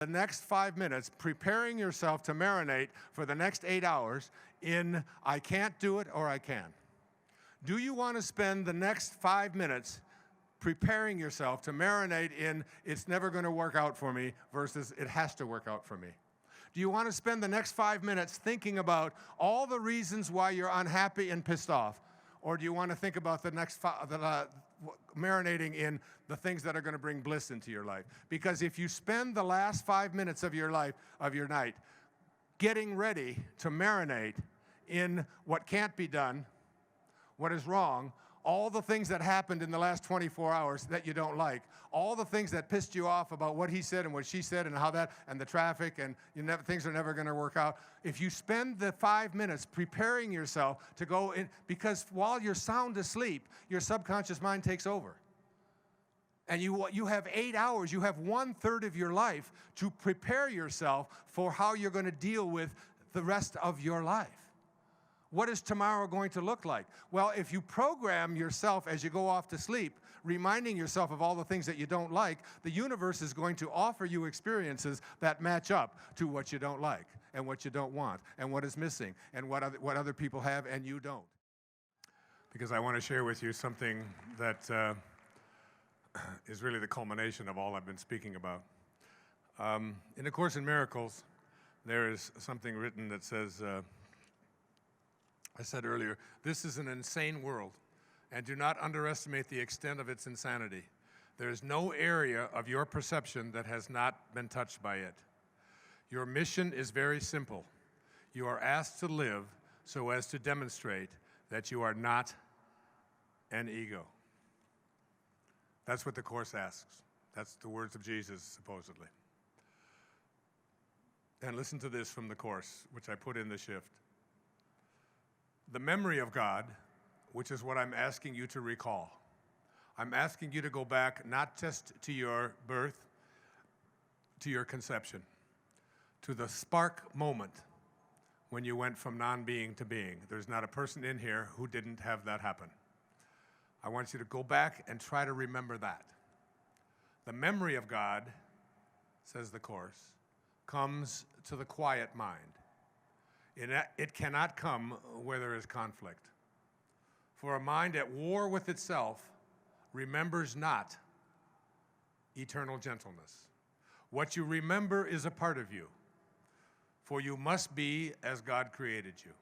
the next 5 minutes preparing yourself to marinate for the next 8 hours in I can't do it or I can? Do you want to spend the next 5 minutes preparing yourself to marinate in it's never going to work out for me versus it has to work out for me? Do you want to spend the next 5 minutes thinking about all the reasons why you're unhappy and pissed off? Or do you want to think about the next marinating in the things that are going to bring bliss into your life? Because if you spend the last 5 minutes of your life, of your night, getting ready to marinate in what can't be done, what is wrong, all the things that happened in the last 24 hours that you don't like, all the things that pissed you off about what he said and what she said and how that, and the traffic, and things are never going to work out. If you spend the 5 minutes preparing yourself to go in, because while you're sound asleep, your subconscious mind takes over. And you have 8 hours, you have 1/3 of your life to prepare yourself for how you're going to deal with the rest of your life. What is tomorrow going to look like? Well, if you program yourself as you go off to sleep, reminding yourself of all the things that you don't like, the universe is going to offer you experiences that match up to what you don't like and what you don't want and what is missing and what other people have and you don't. Because I want to share with you something that is really the culmination of all I've been speaking about. In A Course in Miracles, there is something written that says, I said earlier, this is an insane world, and do not underestimate the extent of its insanity. There is no area of your perception that has not been touched by it. Your mission is very simple. You are asked to live so as to demonstrate that you are not an ego. That's what the Course asks. That's the words of Jesus, supposedly. And listen to this from the Course, which I put in the shift. The memory of God, which is what I'm asking you to recall. I'm asking you to go back not just to your birth, to your conception, to the spark moment when you went from non-being to being. There's not a person in here who didn't have that happen. I want you to go back and try to remember that. The memory of God, says the Course, comes to the quiet mind. It cannot come where there is conflict. For a mind at war with itself remembers not eternal gentleness. What you remember is a part of you, for you must be as God created you.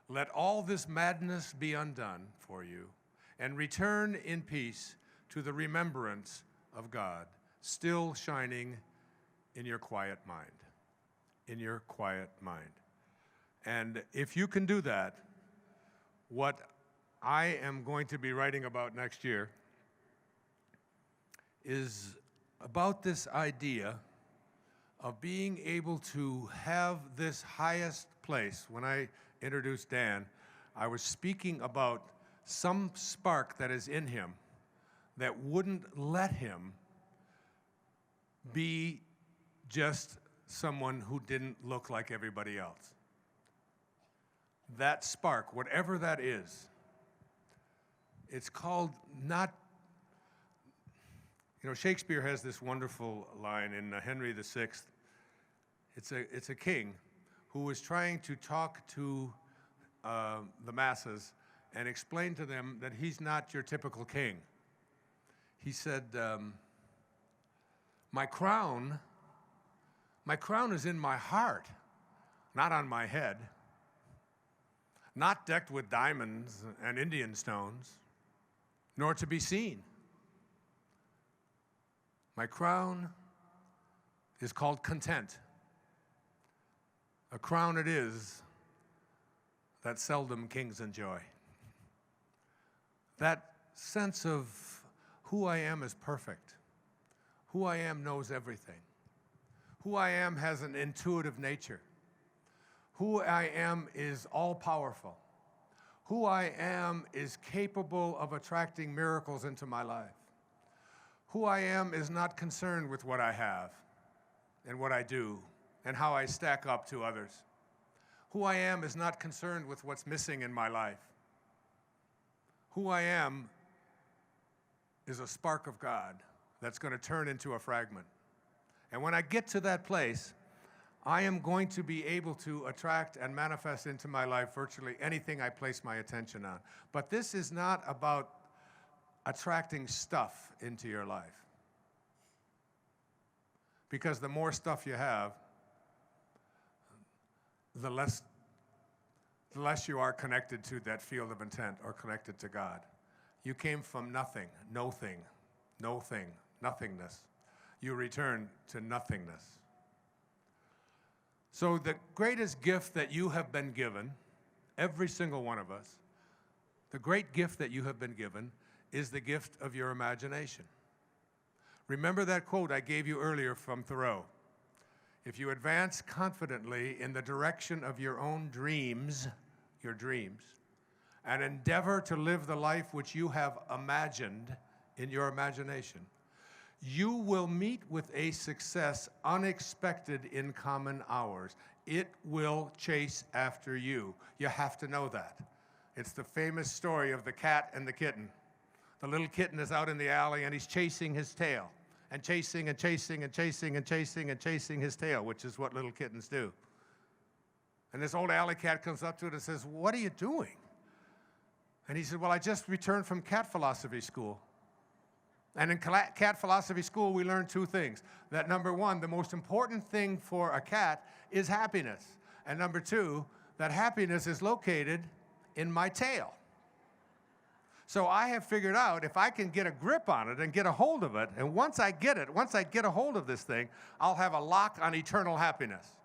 Let all this madness be undone for you, and return in peace to the remembrance of God, still shining in your quiet mind. In your quiet mind. And if you can do that, what I am going to be writing about next year is about this idea of being able to have this highest place. When I introduced Dan, I was speaking about some spark that is in him that wouldn't let him be just someone who didn't look like everybody else. That spark, whatever that is, it's called not, Shakespeare has this wonderful line in Henry VI. It's a king who was trying to talk to the masses and explain to them that he's not your typical king. He said, my crown is in my heart, not on my head. Not decked with diamonds and Indian stones, nor to be seen. My crown is called content. A crown it is that seldom kings enjoy. That sense of who I am is perfect. Who I am knows everything. Who I am has an intuitive nature. Who I am is all-powerful. Who I am is capable of attracting miracles into my life. Who I am is not concerned with what I have and what I do and how I stack up to others. Who I am is not concerned with what's missing in my life. Who I am is a spark of God that's going to turn into a fragment. And when I get to that place, I am going to be able to attract and manifest into my life virtually anything I place my attention on. But this is not about attracting stuff into your life. Because the more stuff you have, the less you are connected to that field of intent or connected to God. You came from nothing, no thing, nothingness. You return to nothingness. So the greatest gift that you have been given, every single one of us, the great gift that you have been given is the gift of your imagination. Remember that quote I gave you earlier from Thoreau. If you advance confidently in the direction of your own dreams, your dreams, and endeavor to live the life which you have imagined in your imagination, you will meet with a success unexpected in common hours. It will chase after you. You have to know that. It's the famous story of the cat and the kitten. The little kitten is out in the alley and he's chasing his tail, and chasing and chasing and chasing and chasing and chasing his tail, which is what little kittens do. And this old alley cat comes up to it and says, "What are you doing?" And he said, "Well, I just returned from cat philosophy school. And in cat philosophy school, we learned two things. That number one, the most important thing for a cat is happiness. And number two, that happiness is located in my tail. So I have figured out if I can get a grip on it and get a hold of it, and once I get a hold of this thing, I'll have a lock on eternal happiness."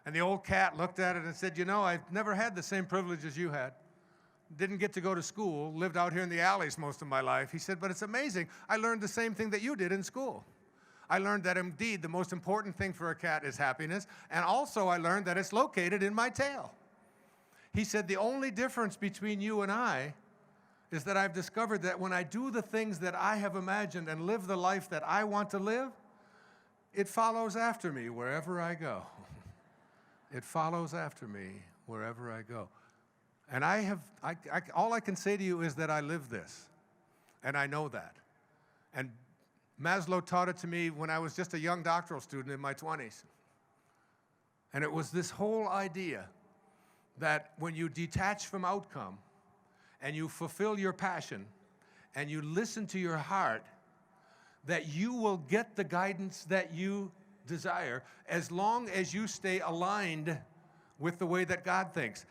And the old cat looked at it and said, "You know, I've never had the same privileges you had. Didn't get to go to school, lived out here in the alleys most of my life." He said, "But it's amazing. I learned the same thing that you did in school. I learned that indeed the most important thing for a cat is happiness, and also I learned that it's located in my tail." He said, "The only difference between you and I is that I've discovered that when I do the things that I have imagined and live the life that I want to live, it follows after me wherever I go." It follows after me wherever I go. And all I can say to you is that I live this, and I know that. And Maslow taught it to me when I was just a young doctoral student in my 20s. And it was this whole idea that when you detach from outcome and you fulfill your passion and you listen to your heart, that you will get the guidance that you desire as long as you stay aligned with the way that God thinks.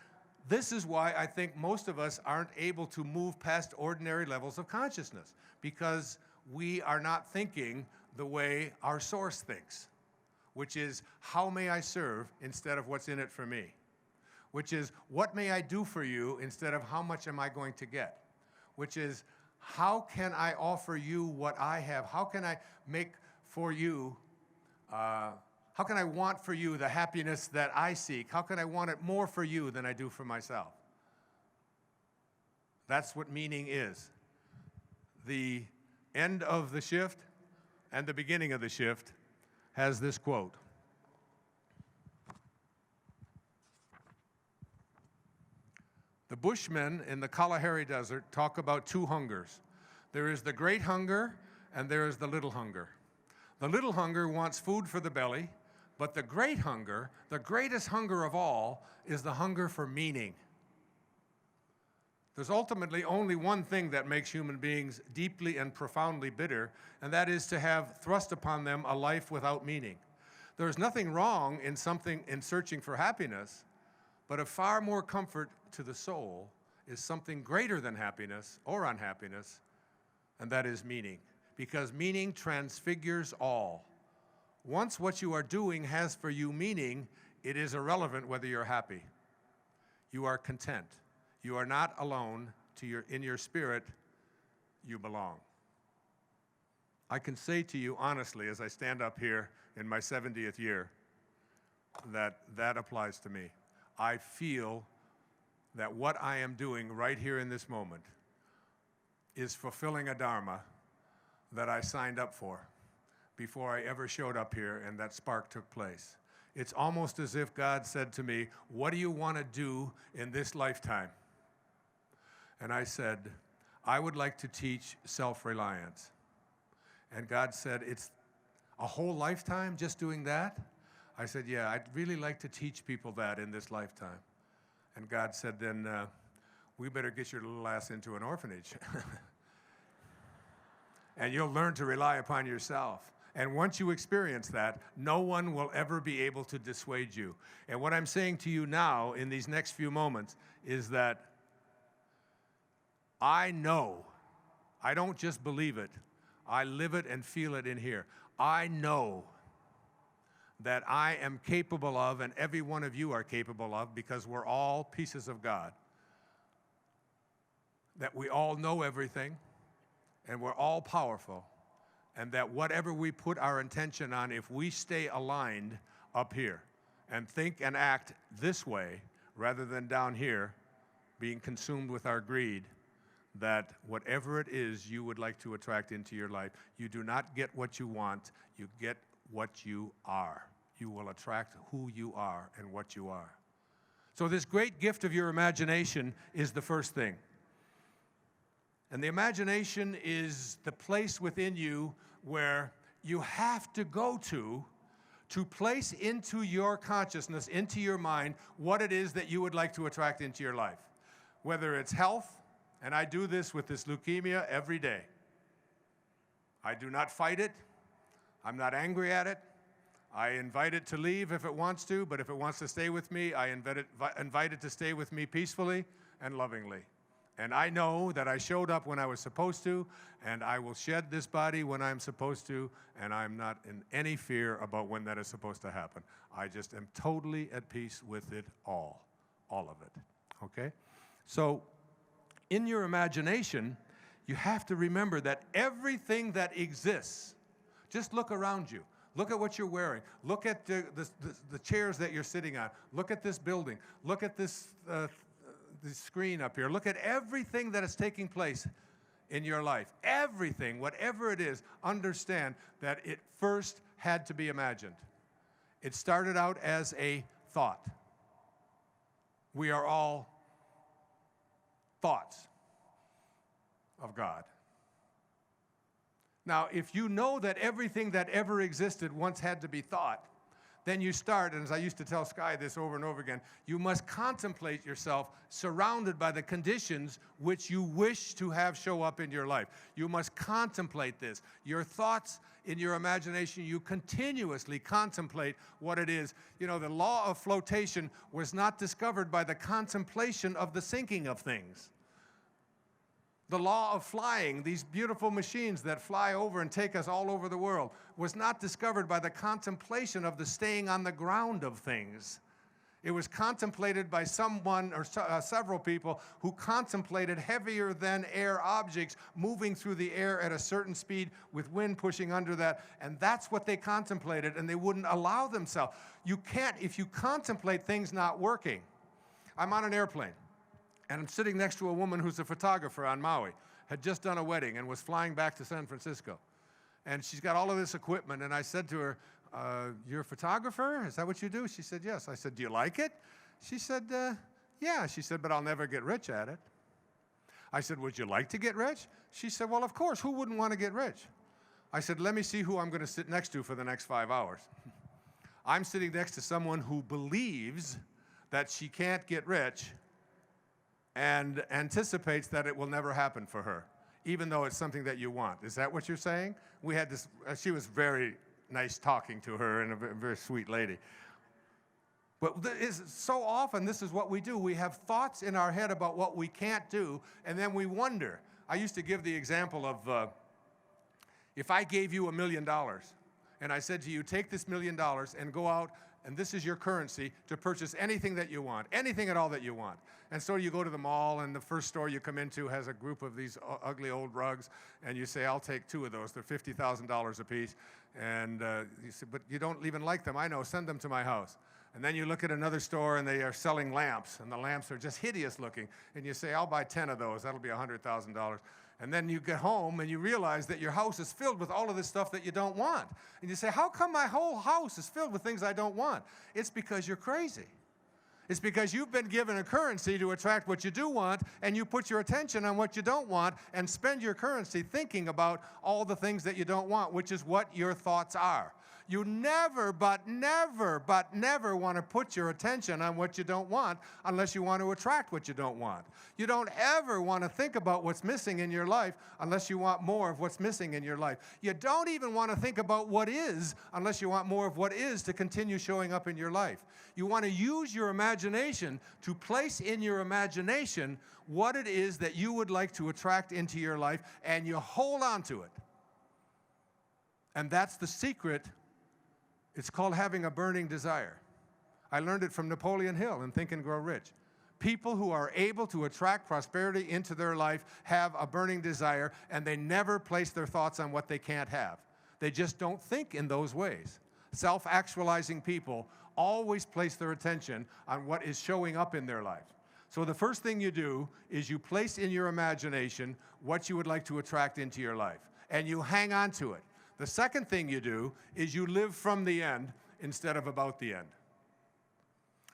This is why I think most of us aren't able to move past ordinary levels of consciousness, because we are not thinking the way our source thinks, which is, how may I serve instead of what's in it for me? Which is, what may I do for you instead of how much am I going to get? Which is, how can I offer you what I have? How can I make for you how can I want for you the happiness that I seek? How can I want it more for you than I do for myself? That's what meaning is. The end of the shift and the beginning of the shift has this quote. The Bushmen in the Kalahari Desert talk about two hungers. There is the great hunger and there is the little hunger. The little hunger wants food for the belly, but the great hunger, the greatest hunger of all, is the hunger for meaning. There's ultimately only one thing that makes human beings deeply and profoundly bitter, and that is to have thrust upon them a life without meaning. There's nothing wrong in searching for happiness, but of far more comfort to the soul is something greater than happiness or unhappiness, and that is meaning. Because meaning transfigures all. Once what you are doing has for you meaning, it is irrelevant whether you're happy. You are content. You are not alone. In your spirit, you belong. I can say to you honestly, as I stand up here in my 70th year, that applies to me. I feel that what I am doing right here in this moment is fulfilling a dharma that I signed up for before I ever showed up here and that spark took place. It's almost as if God said to me, "What do you want to do in this lifetime?" And I said, "I would like to teach self-reliance." And God said, A whole lifetime just doing that? I said, yeah, I'd really like to teach people that in this lifetime. And God said, then we better get your little ass into an orphanage. And you'll learn to rely upon yourself. And once you experience that, no one will ever be able to dissuade you. And what I'm saying to you now in these next few moments is that I know, I don't just believe it, I live it and feel it in here. I know that I am capable of, and every one of you are capable of, because we're all pieces of God, that we all know everything, and we're all powerful, and that whatever we put our intention on, if we stay aligned up here and think and act this way rather than down here, being consumed with our greed, that whatever it is you would like to attract into your life, you do not get what you want, you get what you are. You will attract who you are and what you are. So this great gift of your imagination is the first thing. And the imagination is the place within you where you have to go to place into your consciousness, into your mind, what it is that you would like to attract into your life. Whether it's health, and I do this with this leukemia every day. I do not fight it. I'm not angry at it. I invite it to leave if it wants to, but if it wants to stay with me, I invite it to stay with me peacefully and lovingly. And I know that I showed up when I was supposed to, and I will shed this body when I'm supposed to, and I'm not in any fear about when that is supposed to happen. I just am totally at peace with it all of it, okay? So in your imagination, you have to remember that everything that exists, just look around you. Look at what you're wearing. Look at the chairs that you're sitting on. Look at this building. Look at this the screen up here. Look at everything that is taking place in your life. Everything, whatever it is, understand that it first had to be imagined. It started out as a thought. We are all thoughts of God. Now, if you know that everything that ever existed once had to be thought, then you start, and as I used to tell Sky this over and over again, you must contemplate yourself surrounded by the conditions which you wish to have show up in your life. You must contemplate this. Your thoughts in your imagination, you continuously contemplate what it is. You know, the law of flotation was not discovered by the contemplation of the sinking of things. The law of flying, these beautiful machines that fly over and take us all over the world, was not discovered by the contemplation of the staying on the ground of things. It was contemplated by someone or several people who contemplated heavier than air objects moving through the air at a certain speed with wind pushing under that, and that's what they contemplated, and they wouldn't allow themselves. You can't, if you contemplate things not working. I'm on an airplane. And I'm sitting next to a woman who's a photographer on Maui, had just done a wedding and was flying back to San Francisco. And she's got all of this equipment, and I said to her, you're a photographer? Is that what you do? She said, yes. I said, do you like it? She said, yeah. She said, but I'll never get rich at it. I said, would you like to get rich? She said, well, of course. Who wouldn't want to get rich? I said, let me see who I'm going to sit next to for the next 5 hours. I'm sitting next to someone who believes that she can't get rich and anticipates that it will never happen for her, even though it's something that you want. Is that what you're saying? We had this, she was very nice talking to her and a very sweet lady. But so often this is what we do. We have thoughts in our head about what we can't do, and then we wonder. I used to give the example of if I gave you $1 million, and I said to you, take this $1 million and go out, and this is your currency, to purchase anything that you want, anything at all that you want. And so you go to the mall, and the first store you come into has a group of these ugly old rugs, and you say, I'll take 2 of those. They're $50,000 a piece. And you say, but you don't even like them. I know, send them to my house. And then you look at another store, and they are selling lamps, and the lamps are just hideous looking. And you say, I'll buy 10 of those. That'll be $100,000. And then you get home, and you realize that your house is filled with all of this stuff that you don't want. And you say, how come my whole house is filled with things I don't want? It's because you're crazy. It's because you've been given a currency to attract what you do want, and you put your attention on what you don't want and spend your currency thinking about all the things that you don't want, which is what your thoughts are. You never, but never, but never want to put your attention on what you don't want unless you want to attract what you don't want. You don't ever want to think about what's missing in your life unless you want more of what's missing in your life. You don't even want to think about what is unless you want more of what is to continue showing up in your life. You want to use your imagination to place in your imagination what it is that you would like to attract into your life, and you hold on to it. And that's the secret. It's called having a burning desire. I learned it from Napoleon Hill in Think and Grow Rich. People who are able to attract prosperity into their life have a burning desire, and they never place their thoughts on what they can't have. They just don't think in those ways. Self-actualizing people always place their attention on what is showing up in their life. So the first thing you do is you place in your imagination what you would like to attract into your life, and you hang on to it. The second thing you do is you live from the end instead of about the end.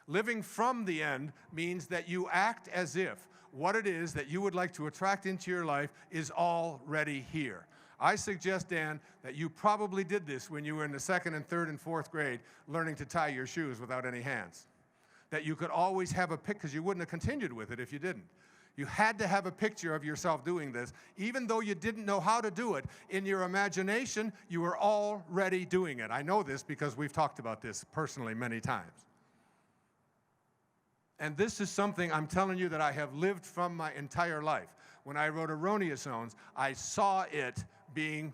Living from the end means that you act as if what it is that you would like to attract into your life is already here. I suggest, Dan, that you probably did this when you were in the second and third and fourth grade learning to tie your shoes without any hands. That you could always have a pick, because you wouldn't have continued with it if you didn't. You had to have a picture of yourself doing this. Even though you didn't know how to do it, in your imagination, you were already doing it. I know this because we've talked about this personally many times. And this is something I'm telling you that I have lived from my entire life. When I wrote Erroneous Zones, I saw it being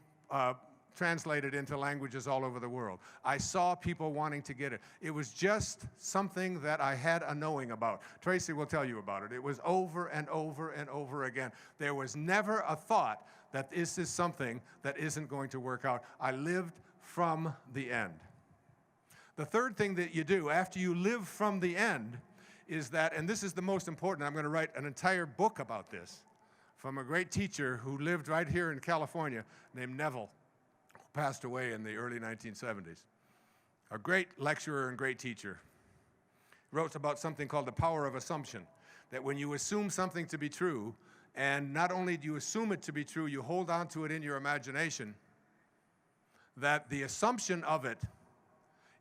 translated into languages all over the world. I saw people wanting to get it. It was just something that I had a knowing about. Tracy will tell you about it. It was over and over and over again. There was never a thought that this is something that isn't going to work out. I lived from the end. The third thing that you do after you live from the end is that, and this is the most important, I'm going to write an entire book about this, from a great teacher who lived right here in California named Neville, who passed away in the early 1970s. A great lecturer and great teacher. He wrote about something called the power of assumption, that when you assume something to be true, and not only do you assume it to be true, you hold on to it in your imagination, that the assumption of it,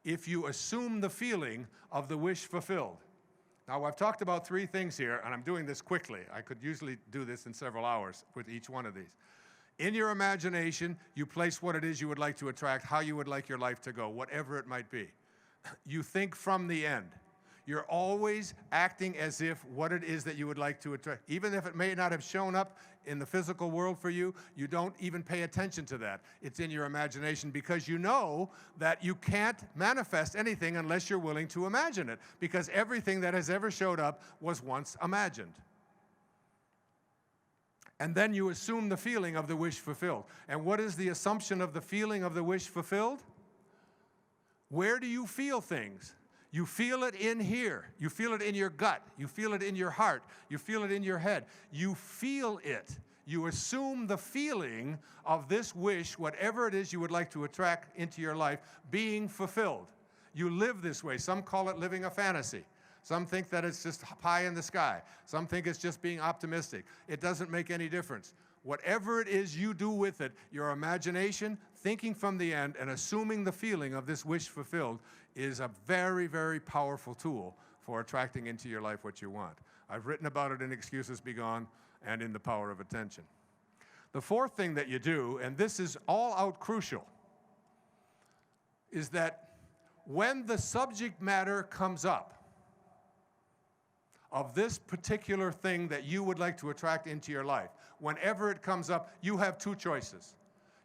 if you assume the feeling of the wish fulfilled. Now, I've talked about three things here, and I'm doing this quickly. I could usually do this in several hours with each one of these. In your imagination, you place what it is you would like to attract, how you would like your life to go, whatever it might be. You think from the end. You're always acting as if what it is that you would like to attract, even if it may not have shown up in the physical world for you, you don't even pay attention to that. It's in your imagination because you know that you can't manifest anything unless you're willing to imagine it, because everything that has ever showed up was once imagined. And then you assume the feeling of the wish fulfilled. And what is the assumption of the feeling of the wish fulfilled? Where do you feel things? You feel it in here. You feel it in your gut. You feel it in your heart. You feel it in your head. You feel it. You assume the feeling of this wish, whatever it is you would like to attract into your life, being fulfilled. You live this way. Some call it living a fantasy. Some think that it's just pie in the sky. Some think it's just being optimistic. It doesn't make any difference. Whatever it is you do with it, your imagination, thinking from the end, and assuming the feeling of this wish fulfilled is a very, very powerful tool for attracting into your life what you want. I've written about it in Excuses Be Gone and in The Power of Attention. The fourth thing that you do, and this is all out crucial, is that when the subject matter comes up of this particular thing that you would like to attract into your life, whenever it comes up, you have two choices.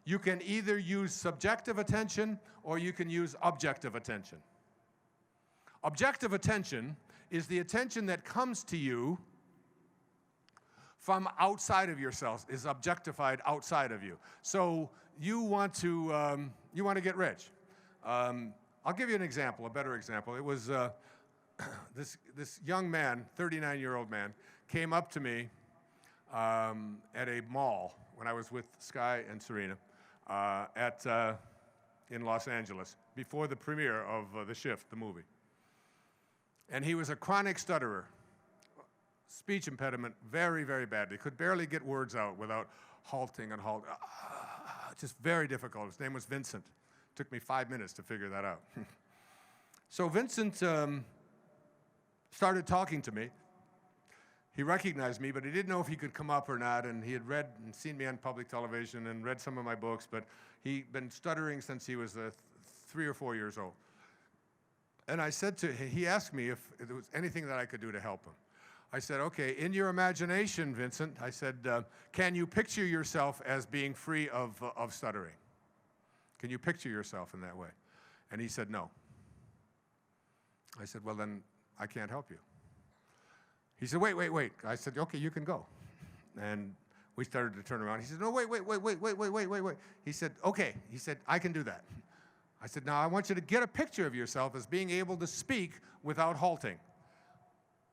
You can either use subjective attention or you can use objective attention. Objective attention is the attention that comes to you from outside of yourself, is objectified outside of you. So you want to get rich. I'll give you an example, a better example. It was this young man, 39-year-old man, came up to me at a mall when I was with Sky and Serena in Los Angeles before the premiere of The Shift, the movie. And he was a chronic stutterer. Speech impediment, very, very badly. Could barely get words out without halting and halting. Just very difficult. His name was Vincent. Took me 5 minutes to figure that out. So Vincent started talking to me. He recognized me, but he didn't know if he could come up or not, and he had read and seen me on public television and read some of my books, but he'd been stuttering since he was 3 or 4 years old. And I said to him, he asked me if there was anything that I could do to help him. I said, okay, in your imagination, Vincent, I said, can you picture yourself as being free of stuttering? Can you picture yourself in that way? And he said, no. I said, well, then I can't help you. He said, wait. I said, okay, you can go. And we started to turn around. He said, no, wait. He said, okay. He said, I can do that. I said, now I want you to get a picture of yourself as being able to speak without halting.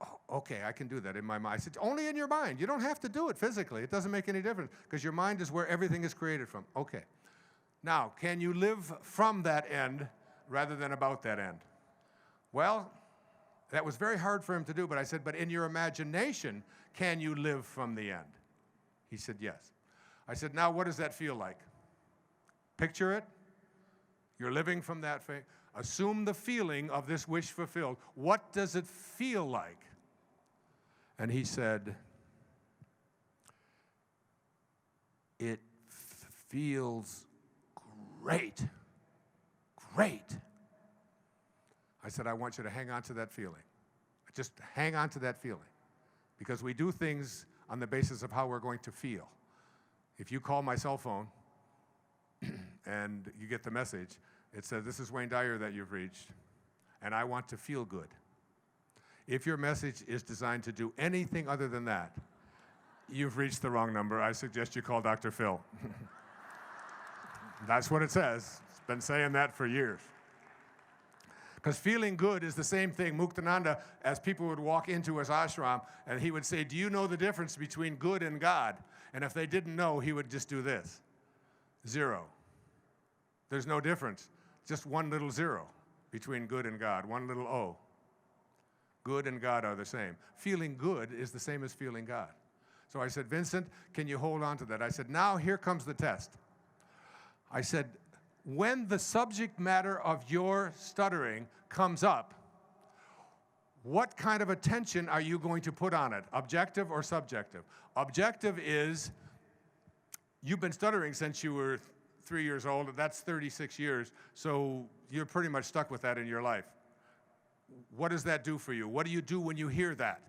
Oh, okay, I can do that in my mind. I said, only in your mind. You don't have to do it physically. It doesn't make any difference because your mind is where everything is created from. Okay. Now, can you live from that end rather than about that end? Well, that was very hard for him to do, but I said, but in your imagination, can you live from the end? He said, yes. I said, now what does that feel like? Picture it. You're living from that. Assume the feeling of this wish fulfilled. What does it feel like? And he said, it feels great. Great. I said, I want you to hang on to that feeling. Just hang on to that feeling. Because we do things on the basis of how we're going to feel. If you call my cell phone and you get the message, it says, this is Wayne Dyer that you've reached, and I want to feel good. If your message is designed to do anything other than that, you've reached the wrong number. I suggest you call Dr. Phil. That's what it says. It's been saying that for years. Because feeling good is the same thing. Muktananda, as people would walk into his ashram, and he would say, do you know the difference between good and God? And if they didn't know, he would just do this. 0. There's no difference. Just one little 0 between good and God, one little O. Good and God are the same. Feeling good is the same as feeling God. So I said, Vincent, can you hold on to that? I said, now here comes the test. I said, when the subject matter of your stuttering comes up, what kind of attention are you going to put on it, objective or subjective? Objective is, you've been stuttering since you were 3 years old, that's 36 years, so you're pretty much stuck with that in your life. What does that do for you? What do you do when you hear that?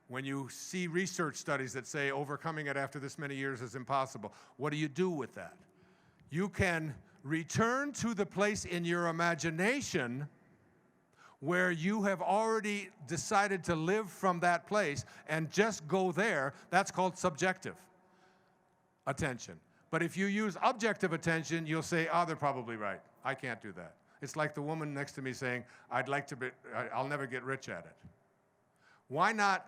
When you see research studies that say overcoming it after this many years is impossible, what do you do with that? You can return to the place in your imagination where you have already decided to live from that place and just go there. That's called subjective attention. But if you use objective attention, you'll say, they're probably right. I can't do that. It's like the woman next to me saying, I'll never get rich at it. Why not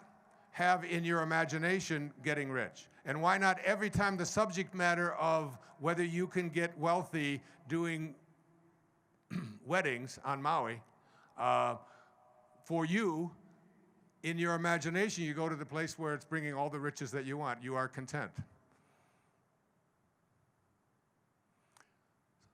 have in your imagination getting rich? And why not every time the subject matter of whether you can get wealthy doing weddings on Maui, for you, in your imagination, you go to the place where it's bringing all the riches that you want. You are content.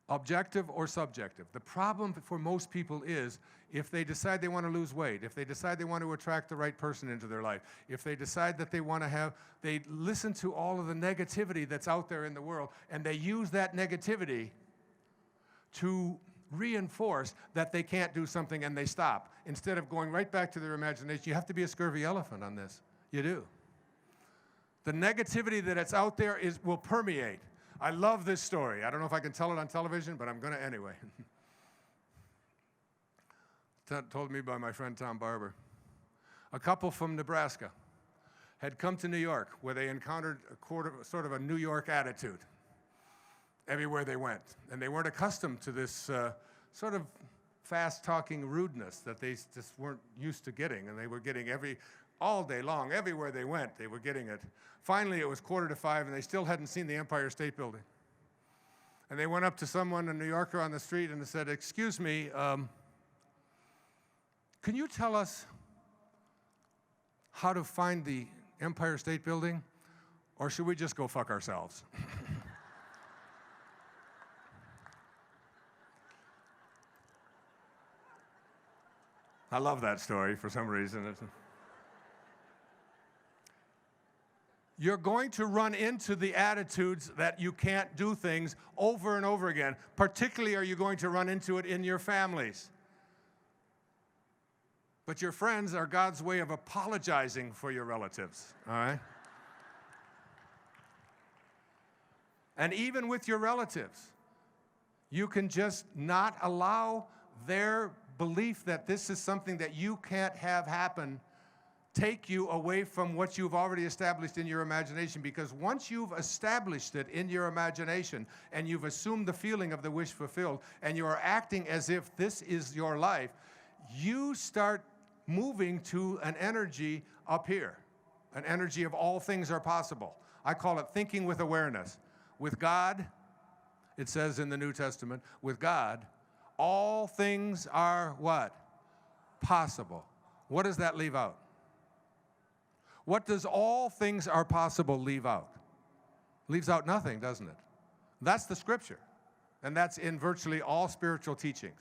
Objective or subjective. The problem for most people is if they decide they want to lose weight, if they decide they want to attract the right person into their life, if they decide that they want to they listen to all of the negativity that's out there in the world, and they use that negativity to reinforce that they can't do something, and they stop. Instead of going right back to their imagination, you have to be a scurvy elephant on this. You do. The negativity that's out there will permeate. I love this story. I don't know if I can tell it on television, but I'm going to anyway. Told me by my friend Tom Barber. A couple from Nebraska had come to New York where they encountered sort of a New York attitude everywhere they went. And they weren't accustomed to this sort of fast-talking rudeness that they just weren't used to getting. And they were getting all day long, everywhere they went, they were getting it. Finally, it was 4:45, and they still hadn't seen the Empire State Building. And they went up to someone, a New Yorker on the street, and they said, excuse me, can you tell us how to find the Empire State Building, or should we just go fuck ourselves? I love that story for some reason. You're going to run into the attitudes that you can't do things over and over again. Particularly are you going to run into it in your families. But your friends are God's way of apologizing for your relatives, all right? And even with your relatives, you can just not allow their belief that this is something that you can't have happen take you away from what you've already established in your imagination. Because once you've established it in your imagination and you've assumed the feeling of the wish fulfilled and you are acting as if this is your life, you start moving to an energy up here, an energy of all things are possible. I call it thinking with awareness. With God, it says in the New Testament, with God, all things are what? Possible. What does that leave out? What does all things are possible leave out? Leaves out nothing, doesn't it? That's the scripture. And that's in virtually all spiritual teachings.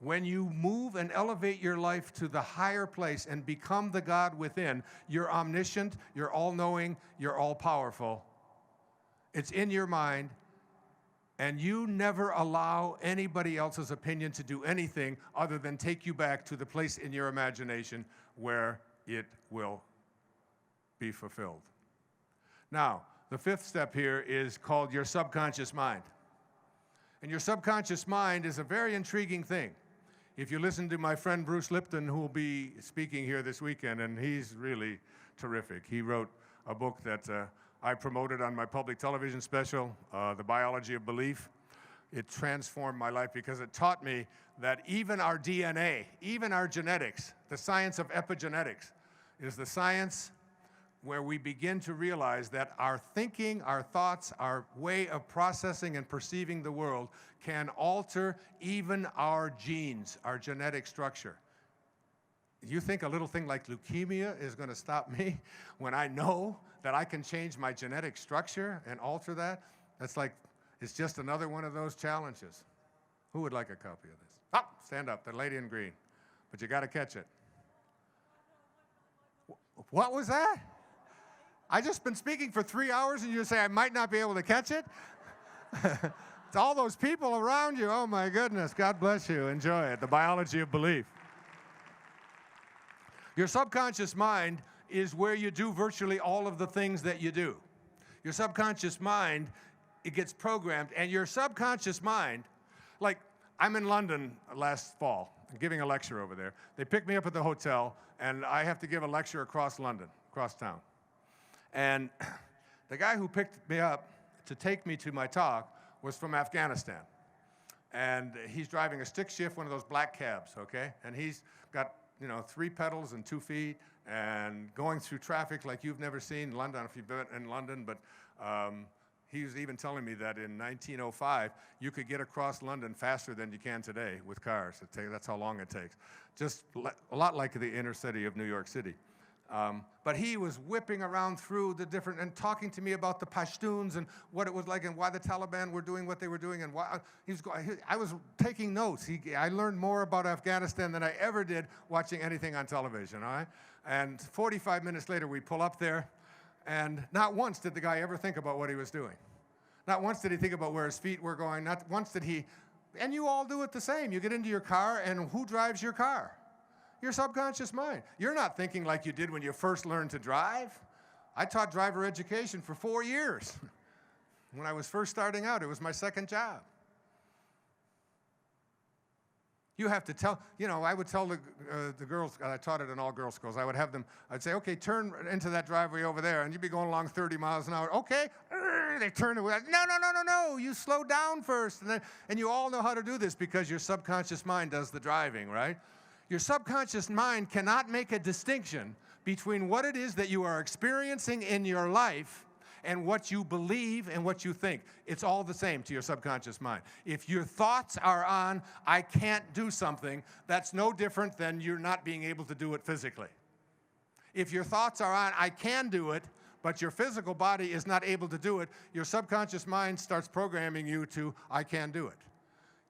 When you move and elevate your life to the higher place and become the God within, you're omniscient, you're all-knowing, you're all-powerful. It's in your mind, and you never allow anybody else's opinion to do anything other than take you back to the place in your imagination where it will be fulfilled. Now, the fifth step here is called your subconscious mind. And your subconscious mind is a very intriguing thing. If you listen to my friend Bruce Lipton, who will be speaking here this weekend, and he's really terrific. He wrote a book that I promoted on my public television special, The Biology of Belief. It transformed my life because it taught me that even our DNA, even our genetics, the science of epigenetics, is the science where we begin to realize that our thinking, our thoughts, our way of processing and perceiving the world can alter even our genes, our genetic structure. You think a little thing like leukemia is going to stop me when I know that I can change my genetic structure and alter that? That's like, it's just another one of those challenges. Who would like a copy of this? Oh, stand up, the lady in green. But you got to catch it. What was that? I just been speaking for 3 hours and you say I might not be able to catch it? It's all those people around you. Oh my goodness, God bless you. Enjoy it. The biology of belief. Your subconscious mind is where you do virtually all of the things that you do. Your subconscious mind, it gets programmed, and your subconscious mind, like I'm in London last fall, giving a lecture over there. They picked me up at the hotel, and I have to give a lecture across London, across town. And the guy who picked me up to take me to my talk was from Afghanistan. And he's driving a stick shift, one of those black cabs, okay? And he's got, 3 pedals and 2 feet and going through traffic like you've never seen in London, if you've been in London. But he was even telling me that in 1905, you could get across London faster than you can today with cars. That's how long it takes. Just a lot like the inner city of New York City. But he was whipping around through the different and talking to me about the Pashtuns and what it was like and why the Taliban were doing what they were doing and why I was taking notes. I learned more about Afghanistan than I ever did watching anything on television. All right, and 45 minutes later we pull up there, and not once did the guy ever think about what he was doing. Not once did he think about where his feet were going. Not once did he. And you all do it the same. You get into your car, and who drives your car? Your subconscious mind. You're not thinking like you did when you first learned to drive. I taught driver education for 4 years. When I was first starting out, it was my second job. You have to tell, I would tell the girls, I taught it in all girls' schools, I'd say, okay, turn into that driveway over there, and you'd be going along 30 miles an hour. Okay, they turn away. No, you slow down first. And you all know how to do this because your subconscious mind does the driving, right? Your subconscious mind cannot make a distinction between what it is that you are experiencing in your life and what you believe and what you think. It's all the same to your subconscious mind. If your thoughts are on, I can't do something, that's no different than you're not being able to do it physically. If your thoughts are on, I can do it, but your physical body is not able to do it, your subconscious mind starts programming you to, I can do it.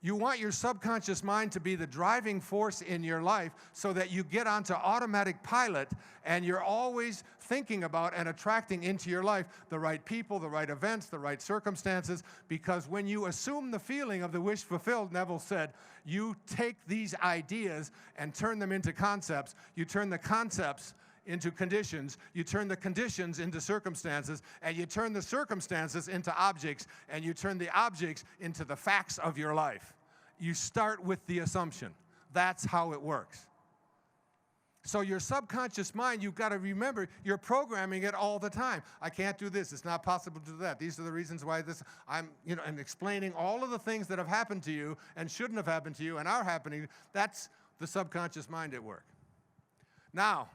You want your subconscious mind to be the driving force in your life so that you get onto automatic pilot and you're always thinking about and attracting into your life the right people, the right events, the right circumstances, because when you assume the feeling of the wish fulfilled, Neville said, you take these ideas and turn them into concepts. You turn the concepts into conditions, you turn the conditions into circumstances, and you turn the circumstances into objects, and you turn the objects into the facts of your life. You start with the assumption. That's how it works. So your subconscious mind, you've got to remember, you're programming it all the time. I can't do this. It's not possible to do that. These are the reasons why this, and explaining all of the things that have happened to you and shouldn't have happened to you and are happening. That's the subconscious mind at work. Now,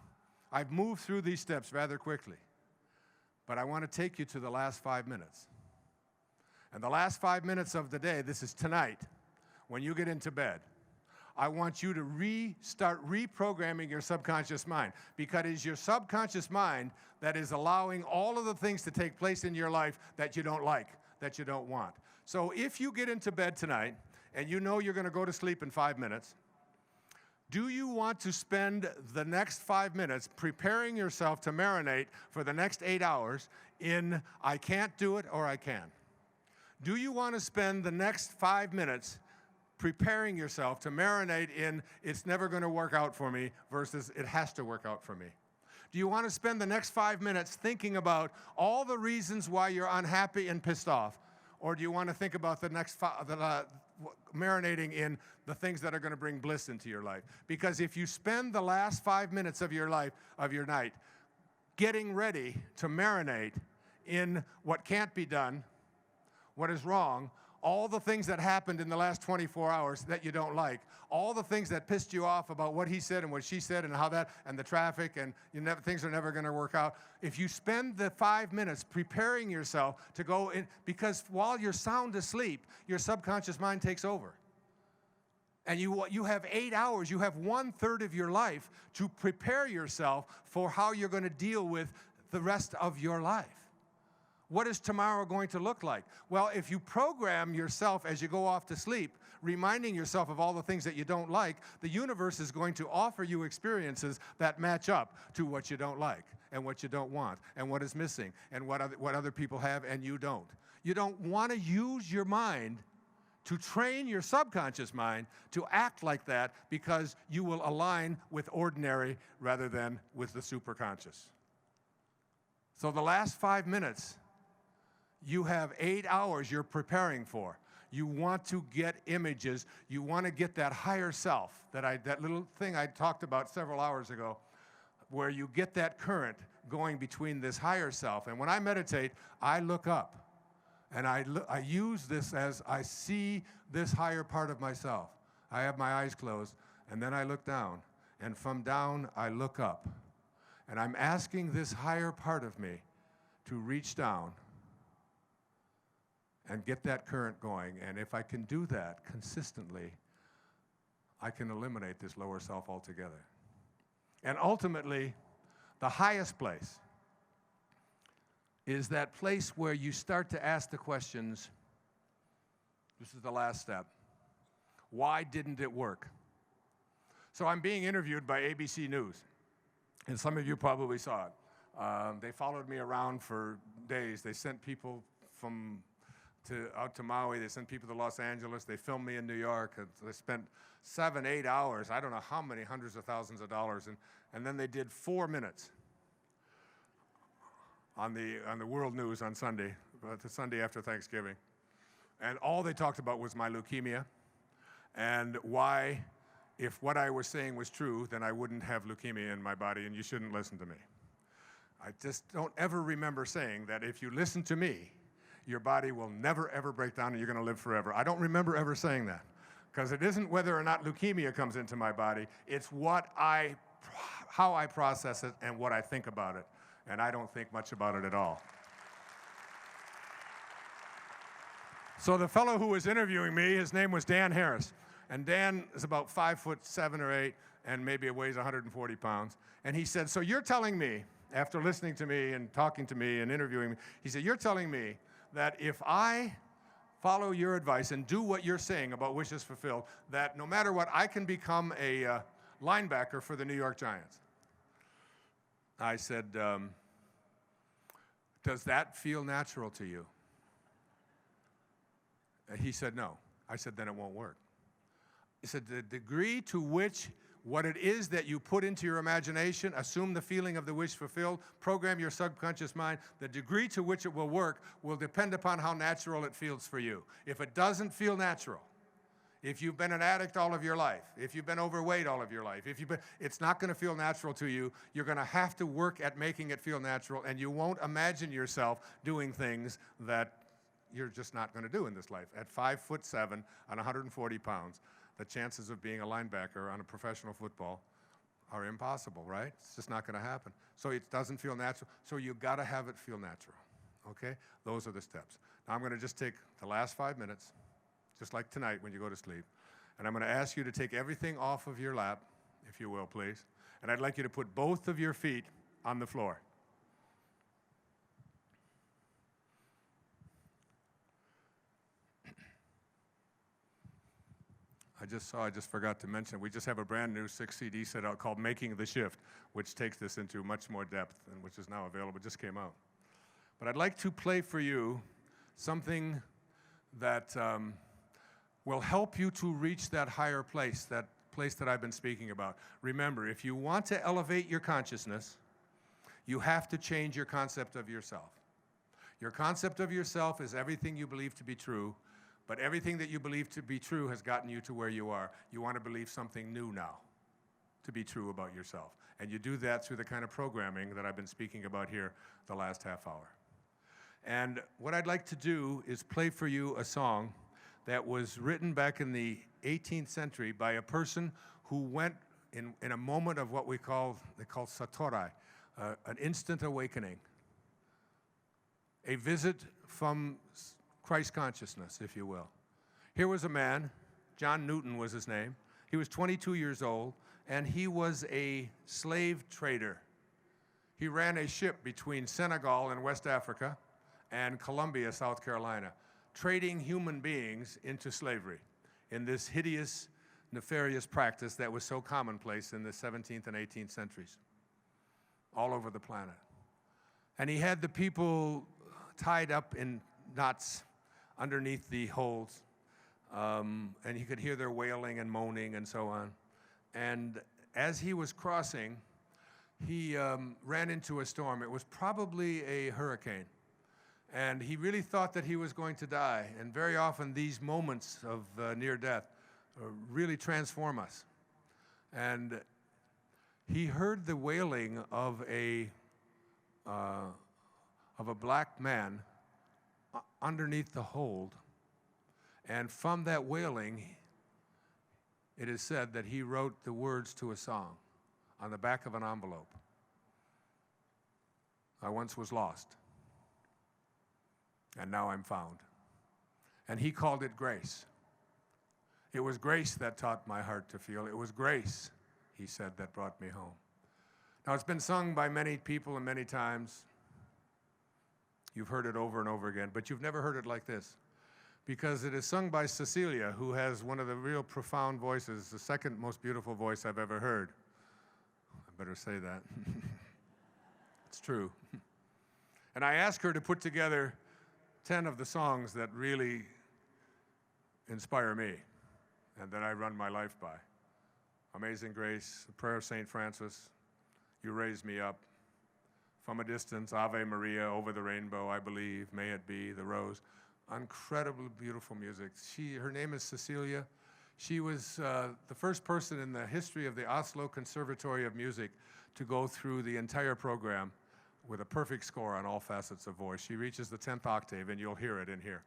I've moved through these steps rather quickly, but I want to take you to the last 5 minutes. And the last 5 minutes of the day, this is tonight, when you get into bed, I want you to start reprogramming your subconscious mind, because it's your subconscious mind that is allowing all of the things to take place in your life that you don't like, that you don't want. So if you get into bed tonight and you know you're going to go to sleep in 5 minutes, do you want to spend the next 5 minutes preparing yourself to marinate for the next 8 hours in I can't do it or I can? Do you want to spend the next 5 minutes preparing yourself to marinate in it's never going to work out for me versus it has to work out for me? Do you want to spend the next 5 minutes thinking about all the reasons why you're unhappy and pissed off? Or do you want to think about the next marinating in the things that are going to bring bliss into your life? Because if you spend the last 5 minutes of your life, of your night, getting ready to marinate in what can't be done, what is wrong, all the things that happened in the last 24 hours that you don't like, all the things that pissed you off about what he said and what she said and how that, and the traffic, and things are never going to work out. If you spend the 5 minutes preparing yourself to go in, because while you're sound asleep, your subconscious mind takes over. And you have 8 hours, you have 1/3 of your life to prepare yourself for how you're going to deal with the rest of your life. What is tomorrow going to look like? Well, if you program yourself as you go off to sleep, reminding yourself of all the things that you don't like, the universe is going to offer you experiences that match up to what you don't like and what you don't want and what is missing and what other people have and you don't. You don't want to use your mind to train your subconscious mind to act like that, because you will align with ordinary rather than with the superconscious. So the last 5 minutes, you have 8 hours you're preparing for. You want to get images. You want to get that higher self, that little thing I talked about several hours ago, where you get that current going between this higher self. And when I meditate, I look up. And I use this as I see this higher part of myself. I have my eyes closed, and then I look down. And from down, I look up. And I'm asking this higher part of me to reach down and get that current going. And if I can do that consistently, I can eliminate this lower self altogether. And ultimately, the highest place is that place where you start to ask the questions. This is the last step. Why didn't it work? So I'm being interviewed by ABC News, and some of you probably saw it. They followed me around for days. They sent people out to Maui. They sent people to Los Angeles. They filmed me in New York. They spent 7, 8 hours, I don't know how many hundreds of thousands of dollars, and then they did 4 minutes on the world news on Sunday, the Sunday after Thanksgiving. And all they talked about was my leukemia and why, if what I was saying was true, then I wouldn't have leukemia in my body and you shouldn't listen to me. I just don't ever remember saying that if you listen to me, your body will never, ever break down and you're going to live forever. I don't remember ever saying that, because it isn't whether or not leukemia comes into my body, it's how I process it and what I think about it. And I don't think much about it at all. So the fellow who was interviewing me, his name was Dan Harris. And Dan is about 5'7" or 8", and maybe it weighs 140 pounds. And he said, so you're telling me, after listening to me and talking to me and interviewing me, he said, you're telling me that if I follow your advice and do what you're saying about wishes fulfilled, that no matter what, I can become a linebacker for the New York Giants. I said, does that feel natural to you? And he said, no. I said, then it won't work. He said, the degree to which what it is that you put into your imagination, assume the feeling of the wish fulfilled, program your subconscious mind, the degree to which it will work will depend upon how natural it feels for you. If it doesn't feel natural, if you've been an addict all of your life, if you've been overweight all of your life, it's not going to feel natural to you. You're going to have to work at making it feel natural, and you won't imagine yourself doing things that you're just not going to do in this life. At 5'7" and 140 pounds, the chances of being a linebacker on a professional football are impossible, right? It's just not going to happen. So it doesn't feel natural. So you've got to have it feel natural, okay? Those are the steps. Now I'm going to just take the last 5 minutes, just like tonight when you go to sleep, and I'm going to ask you to take everything off of your lap, if you will, please. And I'd like you to put both of your feet on the floor. I just forgot to mention, we just have a brand new 6 CD set out called Making the Shift, which takes this into much more depth and which is now available, just came out. But I'd like to play for you something that will help you to reach that higher place, that place that I've been speaking about. Remember, if you want to elevate your consciousness, you have to change your concept of yourself. Your concept of yourself is everything you believe to be true, but everything that you believe to be true has gotten you to where you are. You want to believe something new now to be true about yourself. And you do that through the kind of programming that I've been speaking about here the last half hour. And what I'd like to do is play for you a song that was written back in the 18th century by a person who went in a moment of what they call satori, an instant awakening, a visit from Christ consciousness, if you will. Here was a man, John Newton was his name. He was 22 years old, and he was a slave trader. He ran a ship between Senegal in West Africa and Columbia, South Carolina, trading human beings into slavery in this hideous, nefarious practice that was so commonplace in the 17th and 18th centuries all over the planet. And he had the people tied up in knots underneath the holds, and he could hear their wailing and moaning and so on. And as he was crossing, he ran into a storm. It was probably a hurricane. And he really thought that he was going to die. And very often these moments of near death really transform us. And he heard the wailing of a black man underneath the hold. And from that wailing, it is said that he wrote the words to a song on the back of an envelope. I once was lost, and now I'm found. And he called it grace. It was grace that taught my heart to feel. It was grace, he said, that brought me home. Now, it's been sung by many people and many times. You've heard it over and over again, but you've never heard it like this, because it is sung by Cecilia, who has one of the real profound voices, the second most beautiful voice I've ever heard. I better say that. It's true. And I asked her to put together 10 of the songs that really inspire me and that I run my life by. Amazing Grace, The Prayer of St. Francis, You Raise Me Up, From a Distance, Ave Maria, Over the Rainbow, I Believe, May It Be, The Rose. Incredible, beautiful music. Her name is Cecilia. She was the first person in the history of the Oslo Conservatory of Music to go through the entire program with a perfect score on all facets of voice. She reaches the 10th octave, and you'll hear it in here.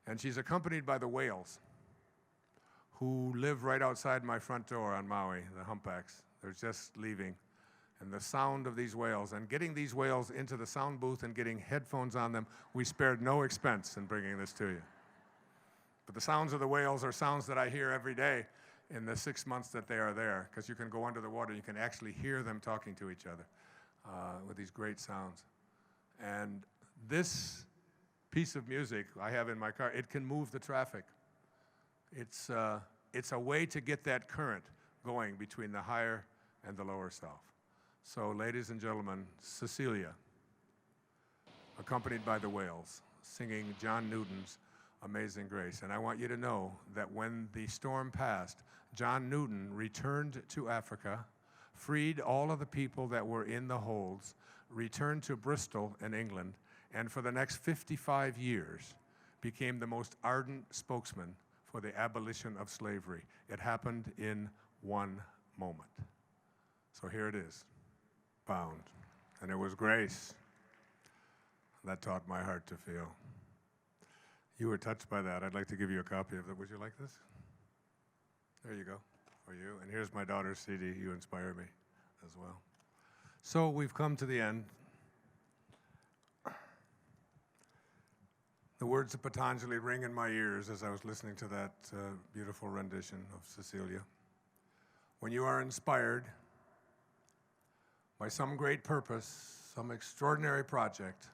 And she's accompanied by the whales, who live right outside my front door on Maui, the humpbacks. They're just leaving. And the sound of these whales, and getting these whales into the sound booth and getting headphones on them, we spared no expense in bringing this to you. But the sounds of the whales are sounds that I hear every day in the 6 months that they are there, because you can go under the water, you can actually hear them talking to each other with these great sounds. And this piece of music I have in my car, it can move the traffic. It's a way to get that current going between the higher and the lower self. So, ladies and gentlemen, Cecilia, accompanied by the whales, singing John Newton's Amazing Grace. And I want you to know that when the storm passed, John Newton returned to Africa, freed all of the people that were in the holds, returned to Bristol in England, and for the next 55 years became the most ardent spokesman for the abolition of slavery. It happened in one moment. So here it is, bound. And it was grace that taught my heart to feel. You were touched by that. I'd like to give you a copy of it. Would you like this? There you go, for you. And here's my daughter's CD, You Inspire Me, as well. So we've come to the end. The words of Patanjali ring in my ears as I was listening to that beautiful rendition of Cecilia. When you are inspired by some great purpose, some extraordinary project,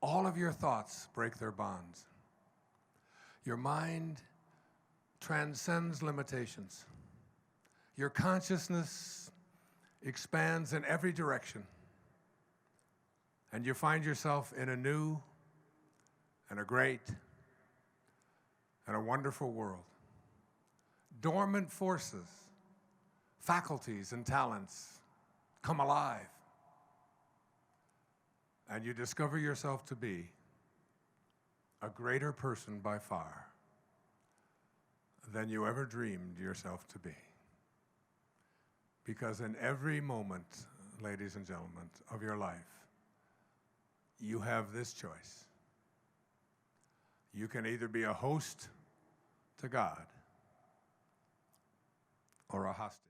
all of your thoughts break their bonds. Your mind transcends limitations. Your consciousness expands in every direction. And you find yourself in a new and a great and a wonderful world. Dormant forces, faculties, and talents come alive. And you discover yourself to be a greater person by far than you ever dreamed yourself to be. Because in every moment, ladies and gentlemen, of your life, you have this choice. You can either be a host to God or a hostage.